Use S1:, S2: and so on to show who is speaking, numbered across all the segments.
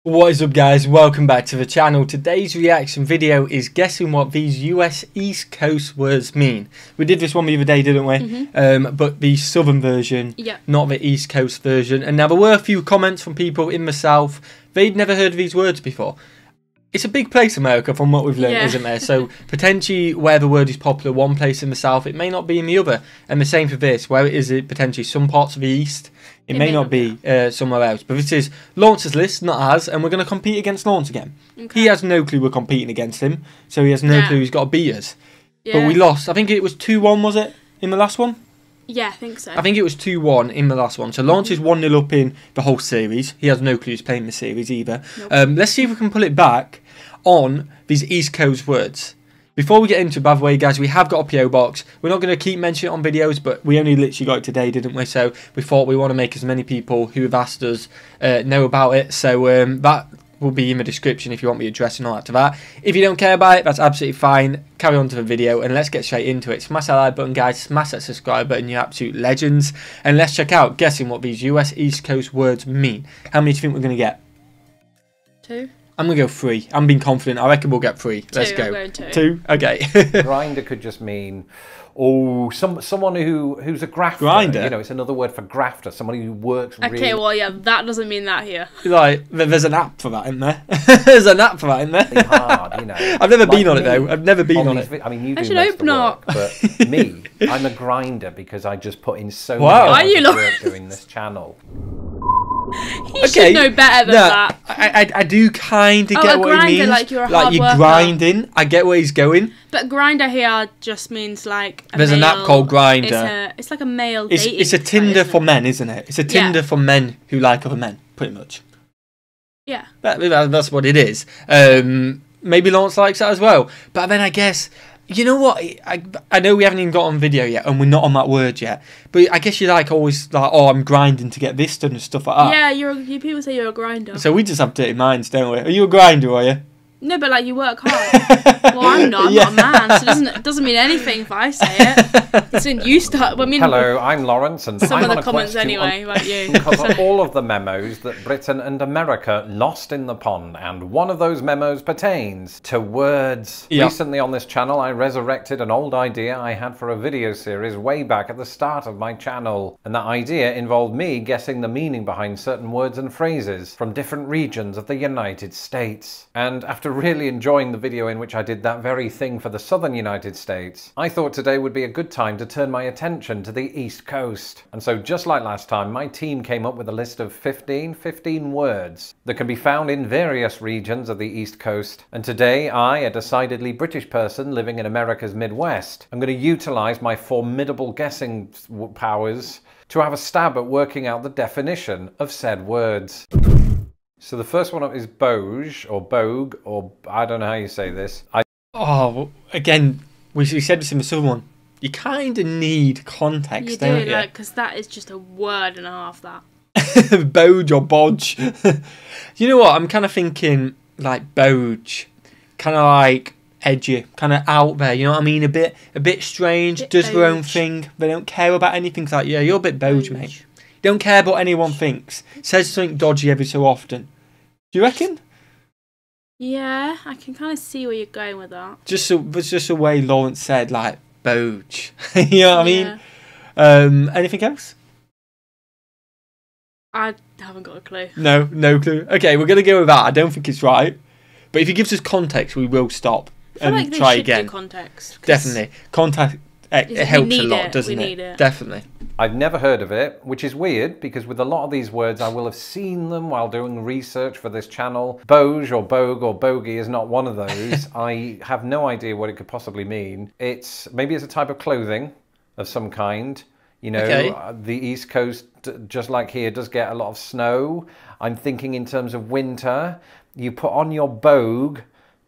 S1: What is up, guys? Welcome back to the channel. Today's reaction video is guessing what these US East Coast words mean. We did this one the other day, didn't we? But the southern version, not the East Coast version. And now there were a few comments from people in the South. They'd never heard of these words before. It's a big place, America, from what we've learned, isn't there? So potentially where the word is popular one place in the South, it may not be in the other. And the same for this, where is it potentially some parts of the East, it may not be somewhere else. But this is Lance's list, not ours, and we're going to compete against Lance again. Okay. He has no clue we're competing against him, so he has no clue he's got to beat us. But we lost. I think it was 2-1, was it, in the last one?
S2: Yeah, I think so.
S1: I think it was 2-1 in the last one. So Lance is 1-0 up in the whole series. He has no clue he's playing the series either. Nope. Let's see if we can pull it back on these East Coast words. Before we get into it, by the way, guys, we have got a P.O Box. We're not going to keep mentioning it on videos, but we only literally got it today, didn't we? So we thought we want to make as many people who have asked us know about it. So that will be in the description if you want the address and all that to that. If you don't care about it, that's absolutely fine. Carry on to the video and let's get straight into it. Smash that like button, guys. Smash that subscribe button. You're absolute legends. And let's check out guessing what these US East Coast words mean. How many do you think we're going to get?
S2: 2.
S1: I'm going to go 3. I'm being confident. I reckon we'll get 3.
S2: 2,
S1: let's go.
S2: I'm going 2.
S1: 2? Okay.
S3: Grinder could just mean, someone who's a grafter.
S1: Grinder?
S3: You know, it's another word for grafter. Somebody who works really...
S2: Okay, well, yeah, that doesn't mean that here.
S1: Like, there's an app for that, isn't there? There's an app for that, isn't there?
S3: Hard, you know.
S1: I've never been on it, though. I've never been on it.
S3: I mean, you do
S2: should
S3: most
S2: hope
S3: of the
S2: not.
S3: work, but me, I'm a grinder because I just put in so many hours of work doing this channel.
S2: You should know better than that.
S1: I do kind of get what he means.
S2: Like you're a hard
S1: you're
S2: worker.
S1: grinding. I get where he's going.
S2: But grinder here just means like
S1: there's an app called Grinder.
S2: It's like a male dating.
S1: It's a Tinder for men, isn't it? It's a Tinder for men who like other men, pretty much.
S2: Yeah.
S1: That's what it is. Maybe Lance likes that as well. But then I guess... You know what? I know we haven't even got on video yet, and we're not on that word yet. But I guess you're like always like, oh, I'm grinding to get this done and stuff like that.
S2: Yeah, people say you're a grinder.
S1: So we just have dirty minds, don't we? Are you a grinder? Are you?
S2: No, but like you work hard. Well, I'm not. I'm not a man, so it doesn't mean anything if I say it. It's when you start. Well, I mean,
S3: hello, I'm Lawrence, and
S2: some
S3: I'm
S2: of the comments anyway about you.
S3: Because of all of the memos that Britain and America lost in the pond, and one of those memos pertains to words. Yep. Recently on this channel, I resurrected an old idea I had for a video series way back at the start of my channel, and that idea involved me guessing the meaning behind certain words and phrases from different regions of the United States. And after really enjoying the video in which I did that very thing for the southern United States, I thought today would be a good time to turn my attention to the East Coast. And so just like last time, my team came up with a list of 15 words that can be found in various regions of the East Coast. And today I, a decidedly British person living in America's Midwest, I'm going to utilize my formidable guessing powers to have a stab at working out the definition of said words. So the first one up is Boge, or Bogue, or I don't know how you say this.
S1: Oh, again, we said this in the southern one. You kind of need context, don't you?
S2: Like, because that is just a word and a half, that.
S1: Boge or Bodge. You know what? I'm kind of thinking, like, Boge. Kind of like edgy, kind of out there, you know what I mean? A bit strange, does their own thing. They don't care about anything. It's like, yeah, you're a bit Boge, mate. Don't care what anyone thinks. Says something dodgy every so often. Do you reckon?
S2: Yeah, I can kind of see where you're going with that.
S1: It's just a way Lawrence said, like, Boge. You know what I mean? Anything else?
S2: I haven't got a clue.
S1: No clue. Okay, we're going to go with that. I don't think it's right. But if he gives us context, we will stop and
S2: like
S1: try again.
S2: Do context.
S1: Definitely. Context, it helps a lot, doesn't it? Definitely.
S3: I've never heard of it, which is weird because with a lot of these words I will have seen them while doing research for this channel. Boge or Bogue or Bogey is not one of those. I have no idea what it could possibly mean. Maybe it's a type of clothing of some kind. You know, the East Coast, just like here, does get a lot of snow. I'm thinking in terms of winter, you put on your Bogue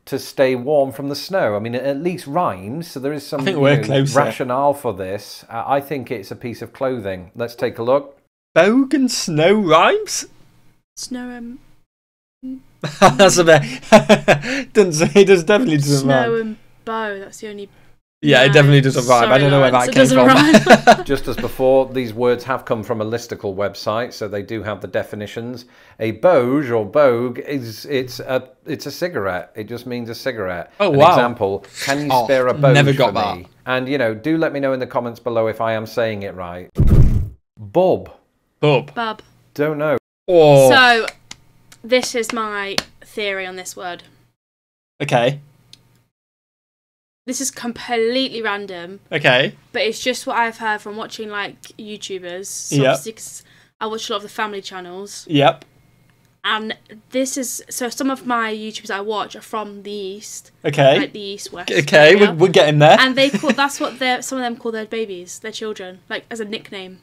S3: to stay warm from the snow. I mean, it at least rhymes, so there is some rationale for this. I think it's a piece of clothing. Let's take a look.
S1: Bogue and snow rhymes?
S2: Snow
S1: That's a bit... It definitely doesn't rhyme.
S2: Snow and bow, that's the only
S1: Yeah, it definitely doesn't rhyme.
S2: Sorry,
S1: I don't know where that
S2: Lawrence,
S1: came from.
S2: Rhyme.
S3: Just as before, these words have come from a listicle website, so they do have the definitions. A Boge or Bogue it's a cigarette. It just means a cigarette.
S1: Oh,
S3: An
S1: wow.
S3: example, can you spare a Boge
S1: never got
S3: for
S1: that.
S3: me? And, you know, do let me know in the comments below if I am saying it right. Bob.
S1: Bub.
S2: Bub.
S3: Don't know.
S1: Oh.
S2: So, this is my theory on this word.
S1: Okay.
S2: This is completely random.
S1: Okay.
S2: But it's just what I've heard from watching, like, YouTubers. So
S1: Yep.
S2: obviously 'cause I watch a lot of the family channels.
S1: Yep.
S2: And this is... So some of my YouTubers I watch are from the East.
S1: Okay.
S2: Like the East, West.
S1: Okay,
S2: area.
S1: we're getting there.
S2: And they call... That's what some of them call their babies, their children. Like, as a nickname.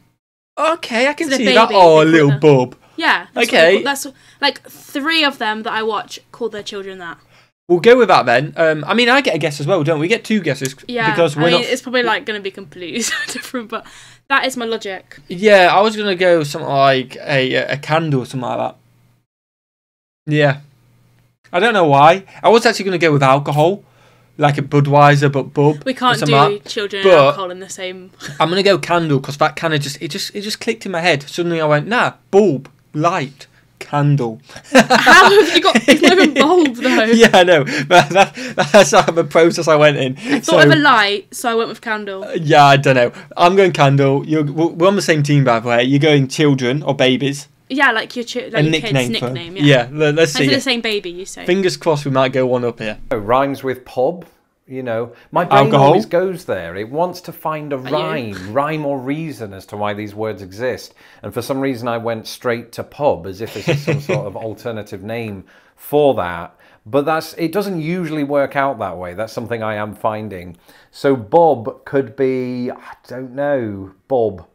S1: Okay, I can
S2: So
S1: see
S2: the
S1: that.
S2: baby,
S1: Oh, a
S2: they
S1: little
S2: call
S1: bub.
S2: Yeah. That's
S1: Okay.
S2: What that's like 3 of them that I watch call their children that.
S1: We'll go with that then. I mean, I get a guess as well, don't we? We get 2 guesses.
S2: Yeah.
S1: Because
S2: I mean, it's probably like going to be completely different, but that is my logic.
S1: Yeah, I was going to go something like a candle or something like that. Yeah. I don't know why. I was actually going to go with alcohol. Like a Budweiser, but bub.
S2: We can't do
S1: like
S2: children and alcohol in the same.
S1: I'm going to go candle because that kind of just clicked in my head. Suddenly I went, nah, bulb, light. Candle.
S2: How have you got? It's not even bulb though.
S1: Yeah, I know. But that's the process I went in.
S2: I thought of a light, so I went with candle.
S1: Yeah, I don't know. I'm going candle. We're on the same team, by the way. You're going children or babies.
S2: Yeah, like your kid's nickname. Yeah.
S1: Let's see.
S2: Instead of saying baby, you say.
S1: Fingers crossed we might go one up here.
S3: Rhymes with pub. You know, my brain
S1: Alcohol.
S3: always goes there. It wants to find a rhyme or reason as to why these words exist. And for some reason, I went straight to pub as if it's some sort of alternative name for that. But it doesn't usually work out that way. That's something I am finding. So Bob could be, I don't know, Bob.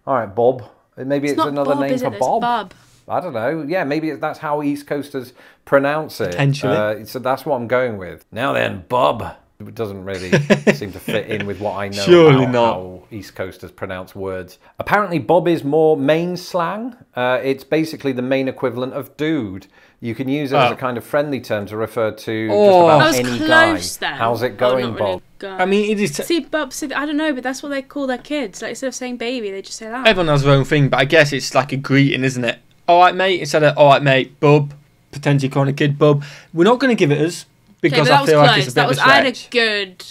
S3: All right, Bob. Maybe it's another
S2: Bob,
S3: name for
S2: It's
S3: Bob.
S2: Bub.
S3: I don't know. Yeah, maybe that's how East Coasters pronounce it.
S1: Potentially.
S3: So that's what I'm going with. Now then, Bob. It doesn't really seem to fit in with what I know about how East Coasters pronounce words. Apparently, Bob is more main slang. It's basically the main equivalent of dude. You can use it as a kind of friendly term to refer to just about any guy.
S2: Then.
S3: How's it going, Bob?
S2: Really
S1: I mean, it is...
S2: See, Bob, I don't know, but that's what they call their kids. Like, instead of saying baby, they just say that.
S1: Everyone has their own thing, but I guess it's like a greeting, isn't it? All right, mate. Instead of, all right, mate, bub. Potentially calling a kid bub. We're not going to give it us. Because I feel like it's a bit of a stretch.
S2: I had a good...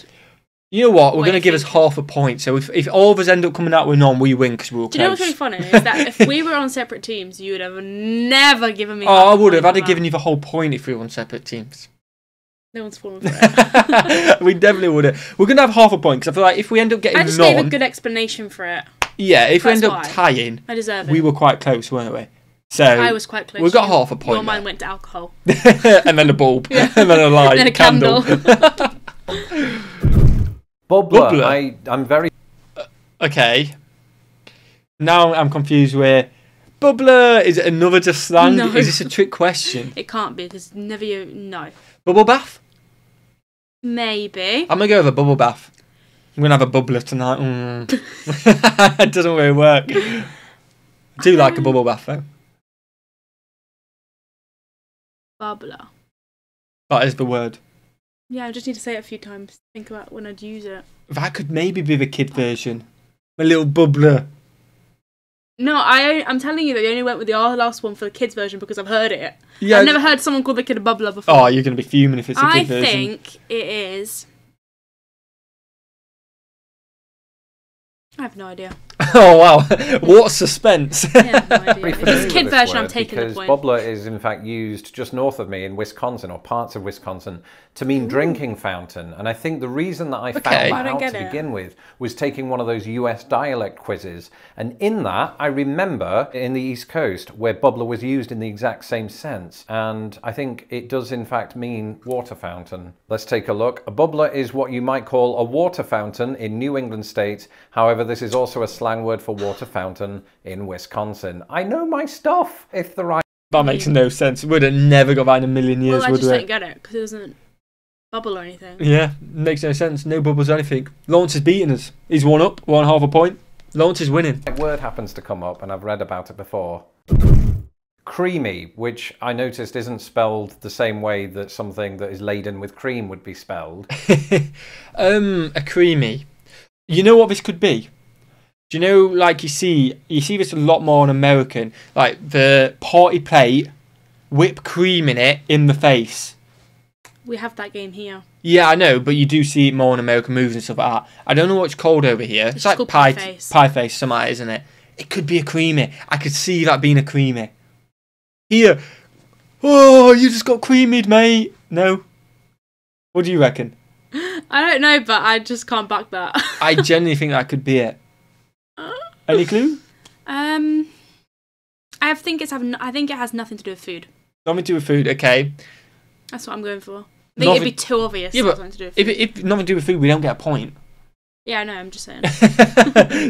S1: You know what? We're going to give us half a point. So if all of us end up coming out with none, we win because we were close.
S2: Do you know what's really funny? Is that if we were on separate teams, you would have never given me...
S1: I would have. I'd have given you the whole point if we were on separate teams.
S2: No one's falling for it.
S1: We definitely would have. We're going to have half a point because I feel like if we end up getting
S2: I just gave a good explanation for it.
S1: Yeah, if we end up tying...
S2: I deserve it.
S1: We were quite close, weren't we? So
S2: I was quite close.
S1: We got half a point.
S2: Your mind went to alcohol.
S1: And then a bulb.
S2: Yeah.
S1: And then a light.
S2: And then a candle.
S3: Bubbler. I'm very...
S1: Okay. Now I'm confused where... Bubbler, is it another just slang?
S2: No.
S1: Is this a trick question?
S2: It can't be because never you... No.
S1: Bubble bath?
S2: Maybe.
S1: I'm going to go with a bubble bath. I'm going to have a bubbler tonight. It doesn't really work. I do like a bubble bath though.
S2: Bubbler.
S1: That is the word.
S2: Yeah, I just need to say it a few times. Think about when I'd use it.
S1: That could maybe be the kid version. A little bubbler.
S2: No, I'm telling you that they only went with the last one for the kids version because I've heard it.
S1: Yeah,
S2: I've never heard someone call the kid a bubbler before.
S1: Oh, you're going to be fuming if it's a kid version.
S2: I think it is... I have no idea.
S1: Oh wow, what suspense!
S2: I have no idea. If it's a kid version, I'm taking the point.
S3: Bubbler is in fact used just north of me in Wisconsin, or parts of Wisconsin, to mean drinking fountain. And I think the reason that I found that out to begin with was taking one of those US dialect quizzes. And in that, I remember in the East Coast where bubbler was used in the exact same sense. And I think it does in fact mean water fountain. Let's take a look. A bubbler is what you might call a water fountain in New England states. However, this is also a slang word for water fountain in Wisconsin. I know my stuff, if the right...
S1: That makes no sense. We'd have never got that in a million years,
S2: well, I
S1: would
S2: just
S1: we?
S2: don't get it, because it doesn't bubble or anything.
S1: Yeah, makes no sense. No bubbles or anything. Lawrence is beating us. He's 1 up, 1.5 a point. Lawrence is winning.
S3: That word happens to come up, and I've read about it before. Creamy, which I noticed isn't spelled the same way that something that is laden with cream would be spelled.
S1: A creamy. You know what this could be? Do you know, like you see this a lot more in American, like the party plate, whipped cream in it in the face.
S2: We have that game here.
S1: Yeah, I know, but you do see it more in American movies and stuff like that. I don't know what it's called over here. It's like pie face, something like that, isn't it? It could be a creamy. I could see that being a creamy. Here. Oh, you just got creamied, mate. No. What do you reckon?
S2: I don't know, but I just can't back that.
S1: I genuinely think that could be it. Any clue?
S2: I think it has nothing to do with food.
S1: Nothing to do with food, okay.
S2: That's what I'm going for. I think it'd be too obvious.
S1: Yeah, but to do with food. If nothing to do with food, we don't get a point.
S2: Yeah, I know, I'm just saying.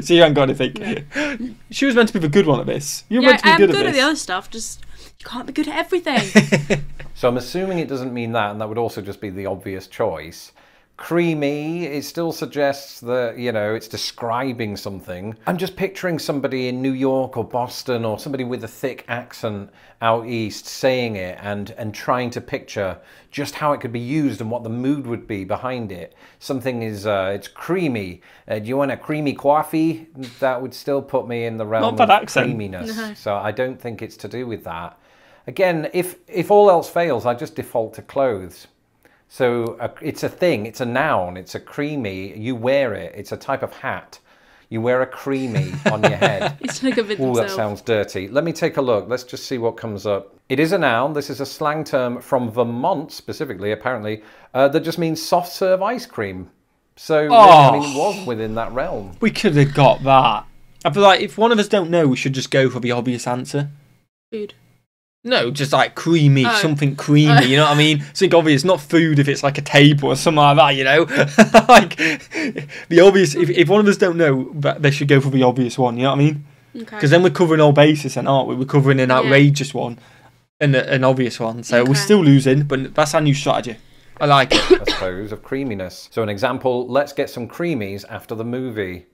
S1: So you haven't got anything. No. She was meant to be the good one at this. You're meant to be good at this. I'm good
S2: at the other stuff, just you can't be good at everything.
S3: So I'm assuming it doesn't mean that, and that would also just be the obvious choice. Creamy, it still suggests that, you know, it's describing something. I'm just picturing somebody in New York or Boston or somebody with a thick accent out east saying it and trying to picture just how it could be used and what the mood would be behind it. Something is, it's creamy. Do you want a creamy coffee? That would still put me in the realm of creaminess. No. So I don't think it's to do with that. Again, if all else fails, I just default to clothes. So it's a thing, it's a noun, it's a creamy, you wear it, it's a type of hat. You wear a creamy on your head.
S2: It's like a bit
S3: Oh, that sounds dirty. Let me take a look, let's just see what comes up. It is a noun, this is a slang term from Vermont specifically, apparently, that just means soft serve ice cream. So, I mean, it was within that realm.
S1: We could have got that. I feel like if one of us don't know, we should just go for the obvious answer.
S2: Food.
S1: No, just like creamy, something creamy, you know what I mean? Something obvious, not food if it's like a table or something like that, you know? Like, the obvious, if one of us don't know, they should go for the obvious one, you know what I mean? Because then we're covering all bases, then, aren't we? We're covering an outrageous one and an obvious one. So we're still losing, but that's our new strategy. I like it.
S3: I suppose, of creaminess. So an example, let's get some creamies after the movie.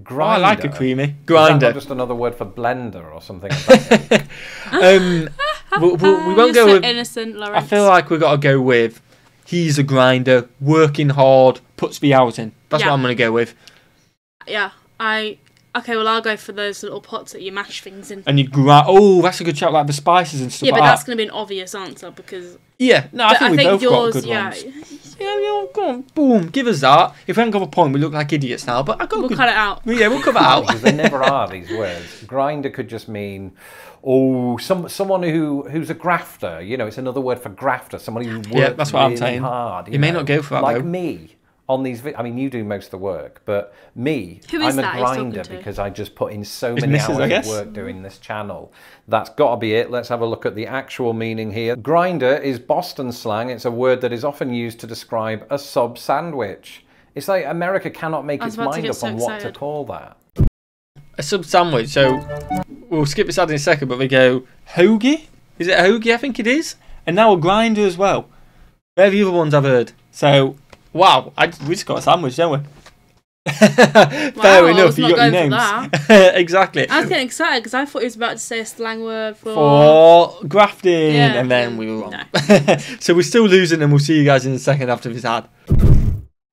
S3: Grinder.
S1: Oh, I like a creamy. Grinder.
S3: Is that not just another word for blender or something like that?
S1: we won't go
S2: so
S1: with...
S2: innocent, Lawrence.
S1: I feel like we've got to go with, he's a grinder, working hard, puts the hours in. That's what I'm going to go with.
S2: Yeah, okay, well, I'll go for those little pots that you mash things in.
S1: And you grind... Oh, that's a good shout, like the spices and stuff like that.
S2: Yeah, but that's going to be an obvious answer because...
S1: Yeah, no, I think we both got good ones. Yeah, go on, boom, give us that. If we haven't got a point, we look like idiots now, but
S2: we'll cut it out.
S1: Yeah, we'll cut it out.
S3: Because they never are, these words. Grinder could just mean, someone who's a grafter. You know, it's another word for grafter. Somebody who works
S1: that's what
S3: really
S1: I'm saying.
S3: hard.
S1: You may not go for that,
S3: like
S1: though.
S3: me. On these, I mean, you do most of the work, but me, I'm a grinder because I just put in so many hours of work doing this channel. That's got to be it. Let's have a look at the actual meaning here. Grinder is Boston slang. It's a word that is often used to describe a sub sandwich. It's like America cannot make its mind up on what to call that.
S1: A sub sandwich. So we'll skip this out in a second, but we go hoagie. Is it a hoagie? I think it is. And now a grinder as well. They're the other ones I've heard. So. Wow, we just got a sandwich, don't we? Fair enough, you got your names. Exactly.
S2: I was getting excited because I thought he was about to say a slang word
S1: for grafting, and then we were wrong. No. So we're still losing, and we'll see you guys in a second after this ad.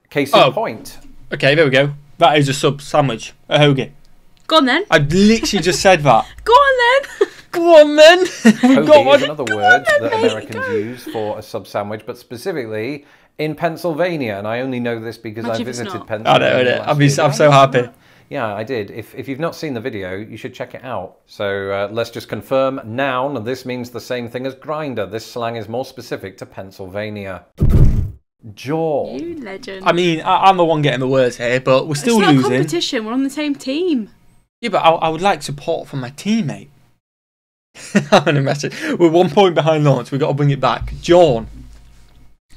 S3: Case in point.
S1: Okay, there we go. That is a sub sandwich, a hoagie.
S2: Go on then.
S1: I literally just said that.
S2: Go on then.
S1: Go on then.
S3: Hoagie is another word that Americans use for a sub sandwich, but specifically in Pennsylvania, and I only know this because I visited Pennsylvania.
S1: I know. I'm so happy.
S3: Yeah, I did. If you've not seen the video, you should check it out. So let's just confirm. Noun, this means the same thing as grinder. This slang is more specific to Pennsylvania. Jaw.
S2: You legend.
S1: I mean, I'm the one getting the words here, but we're still losing.
S2: It's not a competition. We're on the same team.
S1: Yeah, but I would like support from my teammate. I'm going to mess it. We're 1 point behind Lawrence. We've got to bring it back. Yawn.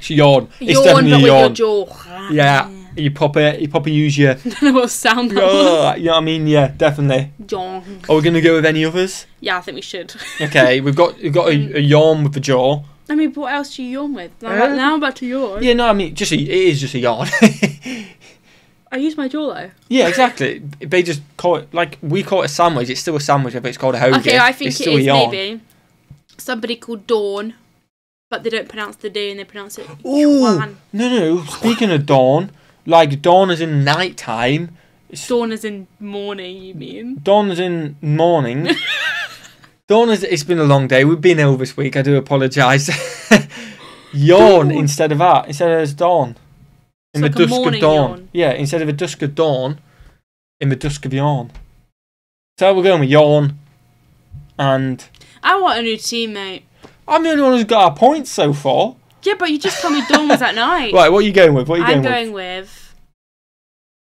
S1: Yawn. It's definitely a yawn.
S2: Your jaw.
S1: Yeah. You proper use your...
S2: I don't know what sound that
S1: was. You know what I mean? Yeah, definitely.
S2: Yawn.
S1: Are we going to go with any others?
S2: Yeah, I think we should.
S1: Okay, we've got a yawn with the jaw.
S2: I mean, what else do you yawn with? Now I'm about to yawn.
S1: Yeah, no, I mean, it is just a yawn.
S2: I use my jaw though.
S1: Yeah, exactly. They just call it, like, we call it a sandwich. It's still a sandwich, but it's called a hoagie.
S2: Okay, I think
S1: it's
S2: it is maybe somebody called Dawn, but they don't pronounce the D and they pronounce it Juan.
S1: No. Speaking of dawn, like dawn is in night time.
S2: Dawn is in morning, you mean?
S1: Dawn is in morning. Dawn is. It's been a long day. We've been ill this week. I do apologise. Yawn instead of that. Instead of dawn. In the dusk of dawn. Yawn. Yeah, instead of a dusk of dawn, in the dusk of yawn. So we're going with yawn. And
S2: I want a new teammate.
S1: I'm the only one who's got our points so far.
S2: Yeah, but you just told me dawn was at night.
S1: Right, what are you going with?
S2: I'm going with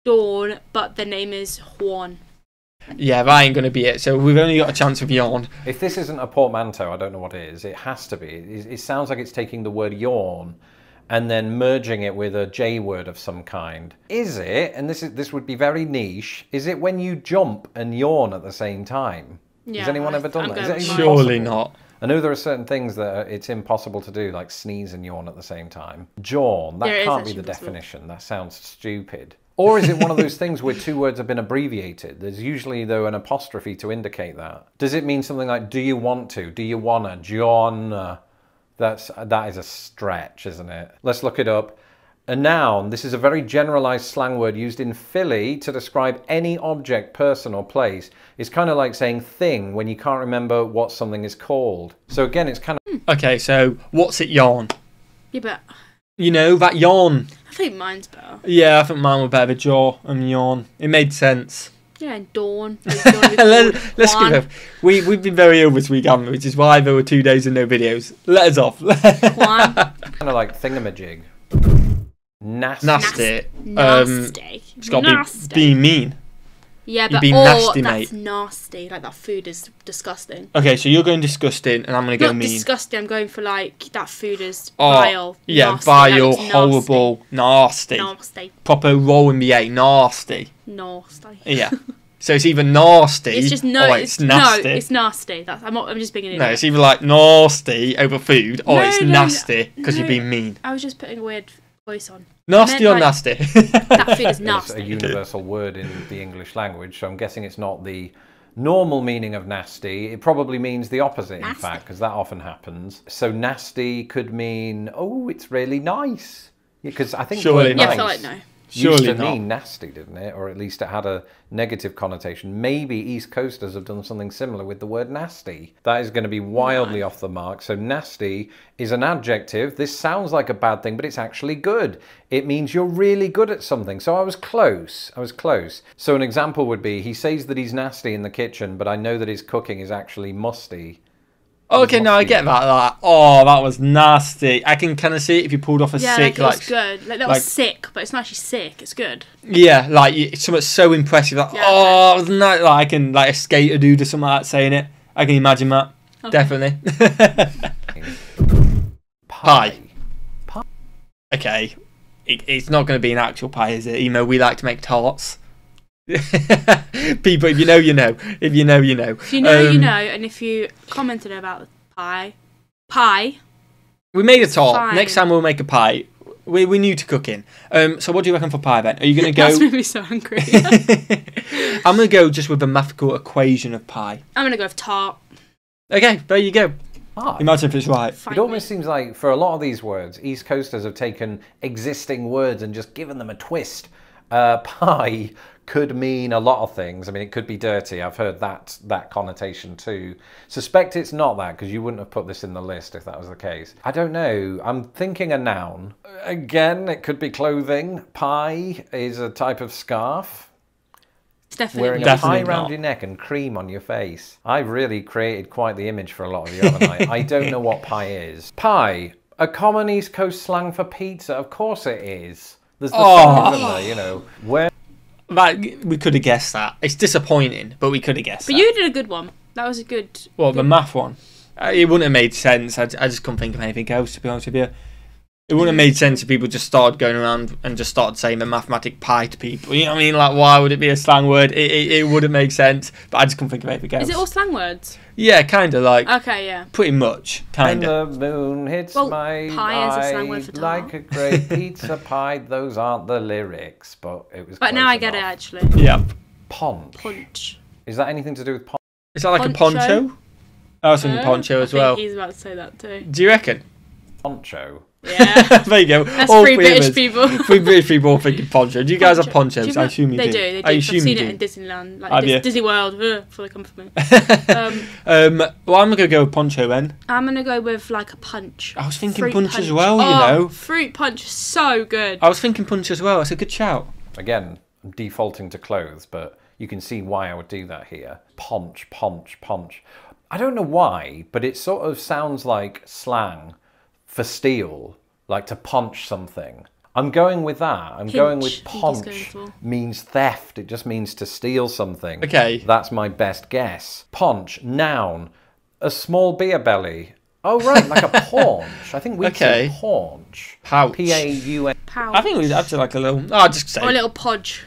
S2: Dawn, but the name is Juan.
S1: Yeah, that ain't going to be it. So we've only got a chance of yawn.
S3: If this isn't a portmanteau, I don't know what it is. It has to be. It sounds like it's taking the word yawn and then merging it with a J word of some kind. Is it, and this would be very niche, is it when you jump and yawn at the same time?
S2: Yeah,
S3: has anyone ever done that? Is it
S1: surely not.
S3: I know there are certain things that it's impossible to do, like sneeze and yawn at the same time. Jawn, that can't be the definition. That sounds stupid. Or is it one of those things where two words have been abbreviated? There's usually, though, an apostrophe to indicate that. Does it mean something like, do you want to? Do you wanna? John? That is a stretch, isn't it? Let's look it up. A noun, this is a very generalized slang word used in Philly to describe any object, person or place. It's kind of like saying thing when you can't remember what something is called. So again, it's kind of...
S1: Okay, so what's it yawn?
S2: Yeah, but...
S1: You know, that yawn.
S2: I think mine's better.
S1: Yeah, I think mine was better, the jaw and yawn. It made sense.
S2: Yeah, and dawn.
S1: Let's give up. We've been very ill this week, haven't we? Which is why there were 2 days and no videos. Let us off.
S2: Juan.
S3: Kind of like thingamajig.
S1: Nasty.
S2: Nasty.
S1: It's got to be mean.
S2: Yeah, but
S1: nasty,
S2: that's
S1: mate.
S2: Nasty. Like, that food is disgusting.
S1: Okay, so you're going disgusting, and I'm going to go mean.
S2: Not disgusting. I'm going for, like, that food is vile.
S1: Yeah,
S2: nasty.
S1: vile, horrible, nasty.
S2: Nasty.
S1: Proper roll in the A, nasty.
S2: Nasty.
S1: Yeah. So it's either nasty
S2: or it's nasty. No, it's nasty. I'm just being an idiot.
S1: No, it's either like nasty over food or it's nasty because you're being mean.
S2: I was just putting a weird voice on.
S1: Nasty or nasty?
S2: That food is nasty.
S3: It's a universal word in the English language, so I'm guessing it's not the normal meaning of nasty. It probably means the opposite, in fact, because that often happens. So nasty could mean, oh, it's really nice. Because I think
S1: surely
S3: nice.
S2: Yeah, I feel like no.
S3: Used to mean nasty, didn't it? Or at least it had a negative connotation. Maybe East Coasters have done something similar with the word nasty. That is going to be wildly off the mark. So nasty is an adjective. This sounds like a bad thing, but it's actually good. It means you're really good at something. So I was close. So an example would be, he says that he's nasty in the kitchen, but I know that his cooking is actually musty.
S1: Okay, no, I get that. Oh, that was nasty. I can kind of see it if you pulled off a sick,
S2: like, it was good. Like, that was sick, but it's not actually sick. It's good.
S1: Yeah, like it's something so impressive. Like, it was nice. Like, I can, like, a skater dude or something like that saying it. I can imagine that. Okay. Definitely. Pie. Okay, it's not going to be an actual pie, is it? Even though we like to make tarts. People, if you know, you know. If you know, you know.
S2: If you know, you know. And if you commented about the pie. We
S1: made a tart. Fine. Next time we'll make a pie. We're new to cooking. So what do you reckon for pie then? Are you going to go?
S2: That's made me so hungry.
S1: I'm going to go just with the mathematical equation of pie.
S2: I'm going to go with tart.
S1: Okay, there you go. Imagine if it's right.
S3: It almost seems like for a lot of these words, East Coasters have taken existing words and just given them a twist. Pie could mean a lot of things. I mean, it could be dirty. I've heard that connotation too. Suspect it's not that, because you wouldn't have put this in the list if that was the case. I don't know. I'm thinking a noun. Again, it could be clothing. Pie is a type of scarf.
S2: It's definitely
S3: wearing a pie around your neck and cream on your face. I've really created quite the image for a lot of you, haven't I? I don't know what pie is. Pie, a common East Coast slang for pizza. Of course it is. There's the song, isn't there, you know, where...
S1: We could have guessed that. It's disappointing, but we could have guessed that.
S2: But you did a good one. That was a good...
S1: Well, the math one. It wouldn't have made sense. I just couldn't think of anything else, to be honest with you. It wouldn't have made sense if people just started going around and just started saying the mathematic pi to people. You know what I mean? Like, why would it be a slang word? It wouldn't make sense. But I just couldn't think of anything else.
S2: Is it all slang words?
S1: Yeah, kind of like.
S2: Okay, yeah.
S1: Pretty much, kind of.
S3: When the moon hits my
S2: pie is a slang word for
S3: like a great pizza pie. Those aren't the lyrics, but it was.
S2: But now I get it actually.
S1: Yeah.
S2: Punch.
S3: Is that anything to do with punch?
S1: Is that like a poncho? I was thinking poncho as well.
S2: He's about to say that too.
S1: Do you reckon?
S3: Poncho.
S2: Yeah.
S1: There you go.
S2: That's all three British people.
S1: Three British people all thinking poncho. Do you guys have ponchos? I assume you do.
S2: They do.
S1: I assume
S2: I've seen
S1: you
S2: it
S1: do.
S2: in Disneyland, like Disney World. Before they come for me.
S1: Well, I'm gonna go with poncho then.
S2: I'm gonna go with like a punch.
S1: I was thinking punch as well. You know,
S2: fruit punch is so good.
S1: I was thinking punch as well. That's a good shout.
S3: Again, I'm defaulting to clothes, but you can see why I would do that here. Punch. I don't know why, but it sort of sounds like slang for steal, like to punch something. I'm going with that. I'm going with punch means theft. It just means to steal something.
S1: Okay.
S3: That's my best guess. Punch, noun, a small beer belly. Oh, right, like a paunch. I think we'd say paunch.
S1: Pouch.
S3: P-A-U-N.
S2: Pouch.
S1: I think we'd have to like a little... I'll just say...
S2: Or a little podge.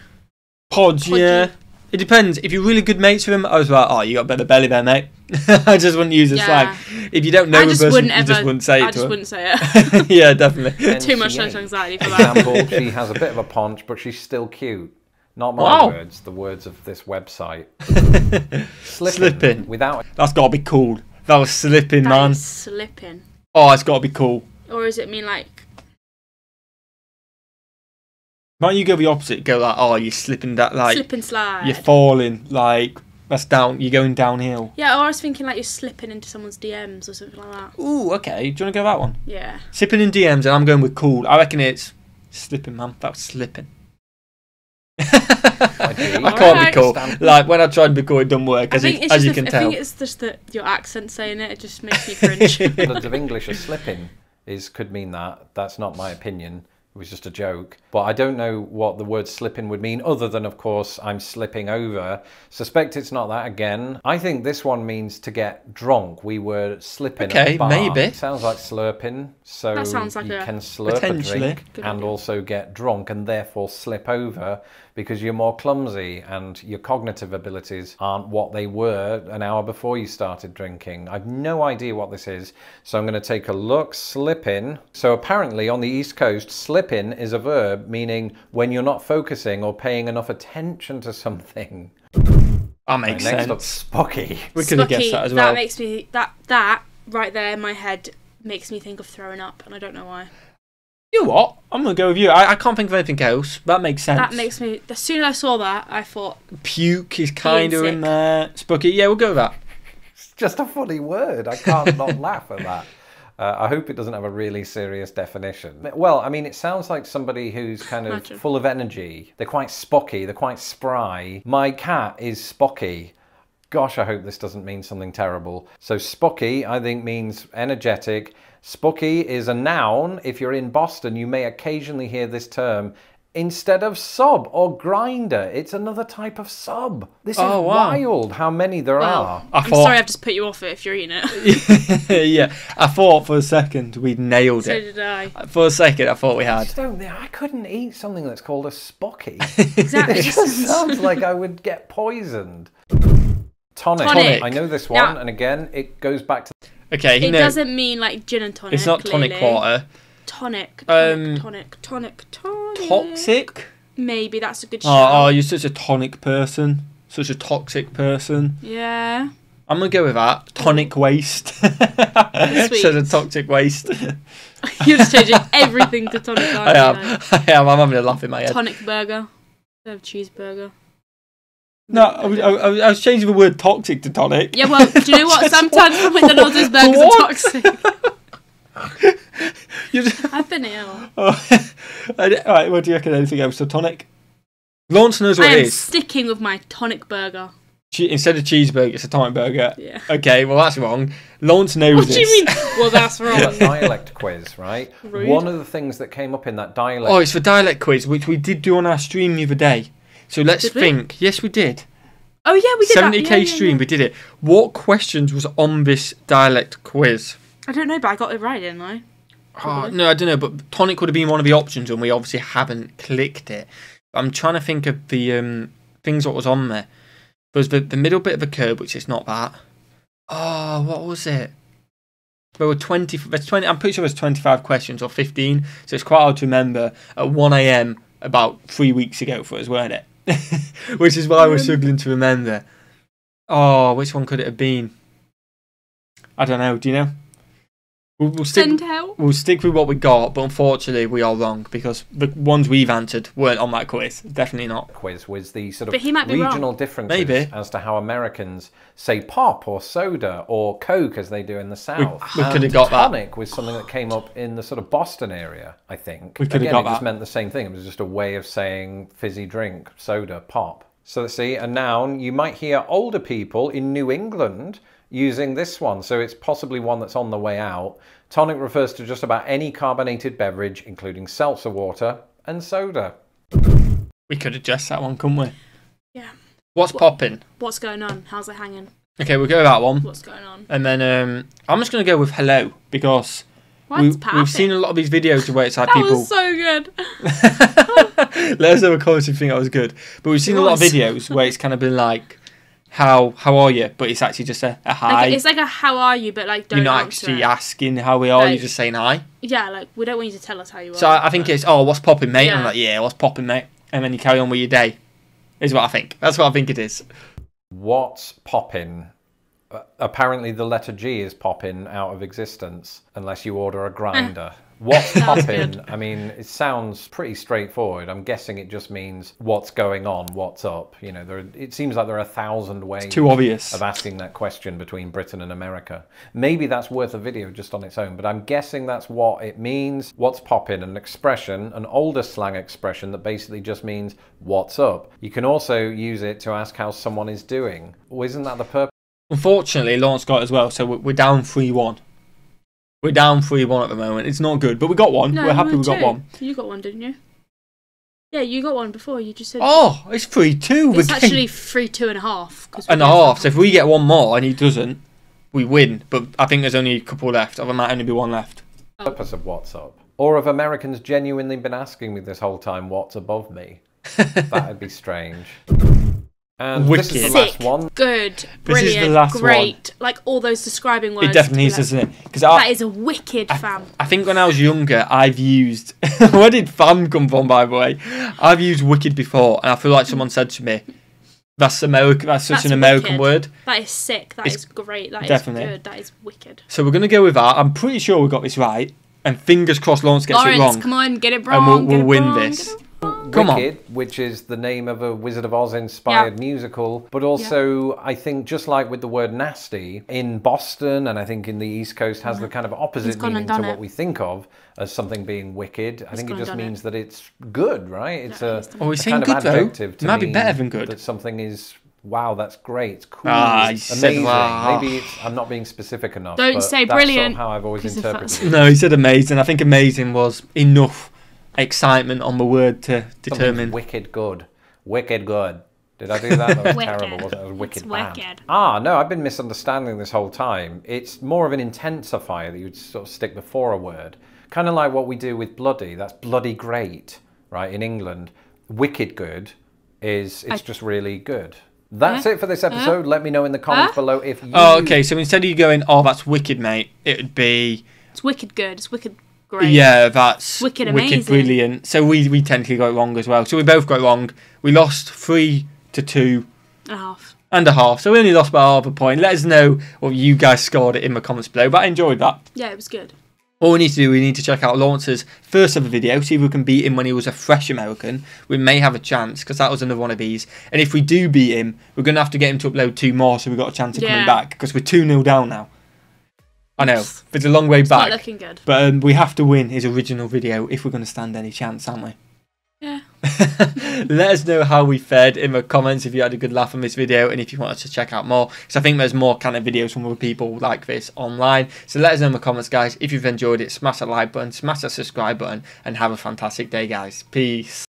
S1: Podge, yeah. It depends. If you're really good mates with him, I was like, oh, you got a better belly there, mate. I just wouldn't use a slang. If you don't know the person, you just wouldn't say it to him.
S2: I just wouldn't say it.
S1: Yeah, definitely.
S2: Too much social anxiety for that.
S3: Example, she has a bit of a paunch, but she's still cute. Not my words, the words of this website. Slipping. Without...
S1: That's got to be cool. That was slipping, man.
S2: Slipping.
S1: Oh, it's got to be cool.
S2: Or does it mean like...
S1: Why don't you go the opposite? Go like, oh, you're slipping that, like...
S2: Slip and slide.
S1: You're falling, like... That's down. You're going downhill.
S2: Yeah, or I was thinking like you're slipping into someone's DMs or something like that.
S1: Ooh, okay. Do you want to go that one?
S2: Yeah.
S1: Slipping in DMs, and I'm going with cool. I reckon it's slipping, man. That was slipping. I can't be cool. Like when I tried to be cool, it doesn't work. As you can tell.
S2: I think it's just your accent saying it. It just makes me cringe.
S3: Words of English are slipping could mean that. That's not my opinion. It was just a joke. But I don't know what the word slipping would mean other than, of course, I'm slipping over. Suspect it's not that again. I think this one means to get drunk. We were slipping at the bar.
S1: Maybe.
S3: Sounds like slurping. So
S2: that sounds like
S3: you can slurp a drink
S2: Good
S3: and
S2: idea.
S3: Also get drunk and therefore slip over because you're more clumsy and your cognitive abilities aren't what they were an hour before you started drinking. I've no idea what this is, so I'm going to take a look. Slipping. So apparently on the East Coast, slipping is a verb meaning when you're not focusing or paying enough attention to something.
S1: That makes sense.
S3: Next up, Spocky.
S1: We could have guessed that as well.
S2: That makes me that right there in my head makes me think of throwing up, and I don't know why.
S1: You know what? I'm going to go with you. I can't think of anything else. That makes sense.
S2: That makes me... As soon as I saw that, I thought...
S1: Puke is kind of in there. Spocky, yeah, we'll go with that.
S3: It's just a funny word. I can't not laugh at that. I hope it doesn't have a really serious definition. Well, I mean, it sounds like somebody who's kind of full of energy. They're quite spocky. They're quite spry. My cat is Spocky. Gosh, I hope this doesn't mean something terrible. So Spocky, I think, means energetic. Spocky is a noun. If you're in Boston, you may occasionally hear this term instead of sub or grinder. It's another type of sub. This is wild how many there are.
S2: I'm sorry I've just put you off it if you're eating it.
S1: Yeah, I thought for a second we'd nailed it.
S2: So did I.
S1: For a second I thought we had.
S3: I couldn't eat something that's called a Spocky.
S2: Exactly.
S3: It just sounds like I would get poisoned. Tonic. I know this one, and again, it goes back to...
S1: Okay,
S2: it doesn't mean like gin and tonic.
S1: It's not tonic water.
S2: Tonic.
S1: Toxic?
S2: Maybe that's a good shout.
S1: Oh, you're such a tonic person. Such a toxic person.
S2: Yeah.
S1: I'm going to go with that. Tonic waste. Instead of toxic waste.
S2: You're just changing everything to tonic.
S1: I am. I'm having a laugh in my head.
S2: Tonic burger. Cheeseburger.
S1: No, I was changing the word toxic to tonic.
S2: Yeah, well, do you know what? Sometimes from McDonald's burgers are toxic. I've been ill.
S1: Alright, what do you reckon? Anything else? So tonic? Lawrence knows what it is.
S2: I'm sticking with my tonic burger.
S1: Instead of cheeseburger, it's a tonic burger.
S2: Yeah.
S1: Okay, well that's wrong. Lawrence knows this.
S2: What do you mean? Well, that's wrong.
S3: That dialect quiz, right?
S2: Rude.
S3: One of the things that came up in that dialect...
S1: Oh, it's the dialect quiz, which we did do on our stream the other day. So let's think. Yes, we did.
S2: Oh, yeah, we did
S1: 70k stream, we did it. What questions was on this dialect quiz?
S2: I don't know, but I got it right, didn't I?
S1: No, I don't know, but Tonic would have been one of the options, and we obviously haven't clicked it. I'm trying to think of the things that was on there. There was the middle bit of the curb, which is not that. Oh, what was it? There were 20. I'm pretty sure there's 25 questions or 15, so it's quite hard to remember at 1 a.m. about 3 weeks ago for us, weren't it? Which is why we're struggling to remember. Oh, which one could it have been? I don't know. Do you know? We'll stick with what we got, but unfortunately we are wrong because the ones we've answered weren't on that quiz. Definitely not.
S3: Quiz was the sort of regional differences as to how Americans say pop or soda or Coke as they do in the South.
S1: We could have got that.
S3: Tonic was something that came up in the sort of Boston area, I think.
S1: We could have got that. It
S3: just meant the same thing. It was just a way of saying fizzy drink, soda, pop. So let's see, a noun. You might hear older people in New England using this one, so it's possibly one that's on the way out. Tonic refers to just about any carbonated beverage, including seltzer water and soda.
S1: We could adjust that one, couldn't we?
S2: Yeah.
S1: What's poppin'?
S2: What's going on? How's it hanging?
S1: Okay, we'll go with that one.
S2: What's going on?
S1: And then I'm just going to go with hello, because we've seen a lot of these videos where it's like people...
S2: That was so good.
S1: Let us know in the comments if you think that was good. But we've seen a lot of videos where it's kind of been like, how are you? But it's actually just a hi.
S2: Like, it's like a how are you, but like don't
S1: You're not actually asking how we are, you're just saying hi.
S2: Yeah, like we don't want you to tell us how you are.
S1: So I think it's, what's poppin', mate? Yeah. I'm like, yeah, what's poppin', mate? And then you carry on with your day, is what I think. That's what I think it is.
S3: What's poppin'? Apparently the letter G is poppin' out of existence unless you order a grinder. What's poppin'? I mean, it sounds pretty straightforward. I'm guessing it just means what's going on, what's up. You know, it seems like there are 1,000 ways
S1: too obvious
S3: of asking that question between Britain and America. Maybe that's worth a video just on its own, but I'm guessing that's what it means. What's poppin'? An expression, an older slang expression that basically just means what's up. You can also use it to ask how someone is doing. Well, isn't that the purpose?
S1: Unfortunately, Lawrence got it as well, so we're down 3-1. We're down 3-1 at the moment. It's not good, but we got one.
S2: No,
S1: we're happy we got one.
S2: You got one, didn't you? Yeah, you got one before. You just said...
S1: Oh, it's 3-2.
S2: It's actually 3-2.5.
S1: And a half. So if we get one more and he doesn't, we win. But I think there's only a couple left. Or there might only be one left.
S3: The purpose of what's up? Or have Americans genuinely been asking me this whole time what's above me? That'd be strange. And
S1: wicked.
S3: This is the last one.
S2: Good, brilliant,
S1: this is the last
S2: great.
S1: One.
S2: Like all those describing words.
S1: It definitely is, doesn't it? Because
S2: that is a wicked fam.
S1: I think when I was younger, I've used... Where did fam come from, by the way? I've used wicked before, and I feel like someone said to me, that's American. That's such an American word.
S2: That is sick. That is great. That
S1: definitely
S2: is good. That is wicked.
S1: So we're going to go with that. I'm pretty sure we got this right. And fingers crossed Lawrence gets it wrong.
S2: Come on, get it wrong.
S1: And we'll win this.
S3: Come Wicked, which is the name of a Wizard of Oz inspired musical, but also I think just like with the word nasty, in Boston and I think in the East Coast has the kind of opposite meaning to what we think of as something being wicked. I think it just means that it's good, right? It's a kind of adjective to
S1: might be better than good.
S3: That something is, wow, that's great, it's cool,
S1: amazing.
S3: Maybe I'm not being specific enough.
S2: Don't say brilliant.
S3: That's sort of how I've always interpreted it.
S1: No, he said amazing. I think amazing was enough excitement on the word to determine.
S3: Something's wicked good. Wicked good. Did I do that? That was terrible, wasn't it? It was wicked bad.
S2: Wicked.
S3: No, I've been misunderstanding this whole time. It's more of an intensifier that you would sort of stick before a word. Kind of like what we do with bloody. That's bloody great, right, in England. Wicked good is, it's just really good. That's it for this episode. Let me know in the comments below if you...
S1: Oh, okay, so instead of you going, oh, that's wicked, mate, it would be...
S2: It's wicked good. It's wicked great.
S1: Yeah, that's
S2: wicked amazing.
S1: Wicked brilliant. So we technically got it wrong as well. So we both got it wrong. We lost 3-2. And a half. So we only lost by half a point. Let us know what you guys scored it in the comments below. But I enjoyed that.
S2: Yeah, it was good.
S1: All we need to do, we need to check out Lawrence's first ever video, see if we can beat him when he was a fresh American. We may have a chance, because that was another one of these. And if we do beat him, we're going to have to get him to upload 2 more, so we've got a chance of coming back, because we're 2-0 down now. I know, it's a long way back.
S2: Not looking good.
S1: But we have to win his original video if we're going to stand any chance, aren't we?
S2: Yeah.
S1: Let us know how we fared in the comments if you had a good laugh on this video and if you want us to check out more, because I think there's more kind of videos from other people like this online. So let us know in the comments, guys. If you've enjoyed it, smash that like button, smash that subscribe button, and have a fantastic day, guys. Peace.